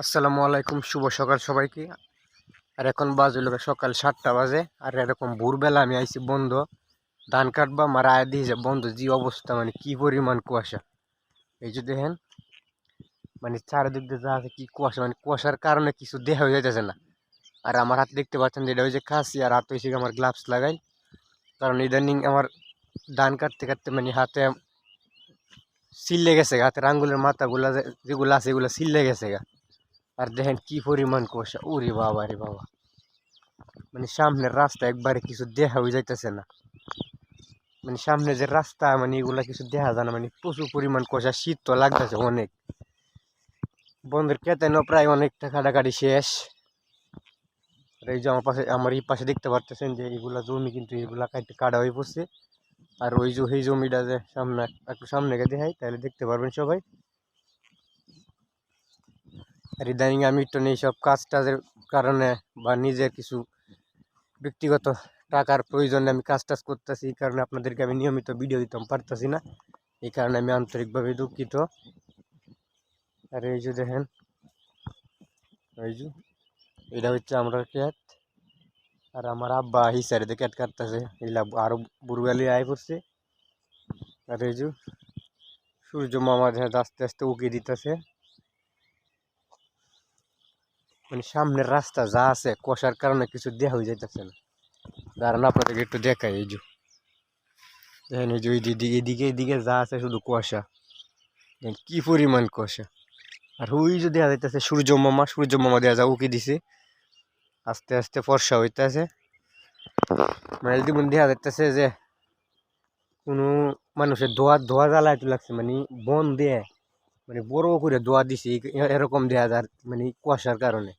আসসালামু আলাইকুম, শুভ সকাল সবাইকে। আর এখন বাজে লোক সকাল 7টা বাজে। আর এরকম ভোরবেলা আমি আইছি বন্ধ ধান কাটবা মারা আয় দিয়ে যে বন্ধ যে অবস্থা, মানে কি পরিমাণ কুয়াশা। এই যে দেখেন, মানে চারিদিক দিয়ে যা আছে কি কুয়াশা, মানে কুয়াশার কারণে কিছু দেখা হয়ে যাইতেছে না। আর আমার হাতে দেখতে পাচ্ছেন যে এটা হচ্ছে খাসি, আর হাতে হয়েছে আমার গ্লাভস লাগাই, কারণ ইদানিং আমার ধান কাটতে কাটতে মানে হাতে সিলে গেছে, হাতের আঙ্গুলের মাথাগুলা যেগুলো আছে এগুলো সিলে গেছে গা। আর দেখেন কি পরিমাণ কুয়াশা, ওরে বাবা রে বাবা, মানে সামনের রাস্তা একবারে কিছু দেখা হয়ে যাইতেছে না। মানে সামনে যে রাস্তা, মানে এগুলা কিছু দেখা যায় না, মানে প্রচুর পরিমাণ কুয়াশা। শীত তো লাগতেছে অনেক। বন্ধের কেতেনও প্রায় অনেকটা কাটাকাটি শেষ। আর এই যে আমার পাশে, আমার এই পাশে দেখতে পারতেছেন যে এগুলা জমি, কিন্তু এগুলা কাটা হয়ে পড়ছে। আর ওই যে এই জমিটা যে সামনে, একটু সামনে গিয়ে দেখাই তাহলে দেখতে পারবেন সবাই। আর ইদানিং আমি তো নেই সব কাজ টাজের কারণে বা নিজের কিছু ব্যক্তিগত টাকার প্রয়োজনে আমি কাজ টাজ করতেছি, এই কারণে আপনাদেরকে আমি নিয়মিত ভিডিও দিতে পারতেছি না। এই কারণে আমি আন্তরিকভাবে দুঃখিত। আর এই যে দেখেন, এই যে এটা হচ্ছে আমরা ক্ষেত, আর আমার আব্বা হিসারে দিয়ে ক্ষেত কাটতেছে। এগুলা আরো বুড়ালি আয় পড়ছে। আর এই যে সূর্য মামা আস্তে আস্তে উকি দিতেছে। মানে সামনের রাস্তা যা আছে কুয়াশার কারণে কিছু দেখা হয়ে যাইতেছে না। দাঁড়ান আপনাদেরকে একটু দেখাই। এই যে দেখেন, এই যে এদিকে এদিকে যা আছে শুধু কুয়াশা। দেখেন কি পরিমাণ কুয়াশা। আর ওই যে দেখা যাইতেছে সূর্য মামা দেওয়া যা উকি দিছে, আস্তে আস্তে ফর্সা হইতেছে। মানে যদি দেখা যাইতেছে যে কোনো মানুষের ধোয়া ধোয়া জ্বালাইতে লাগছে, মানে বন দিয়ে মানে বড় করে ধোয়া দিছে, এরকম দেয়া যায় মানে কুয়াশার কারণে।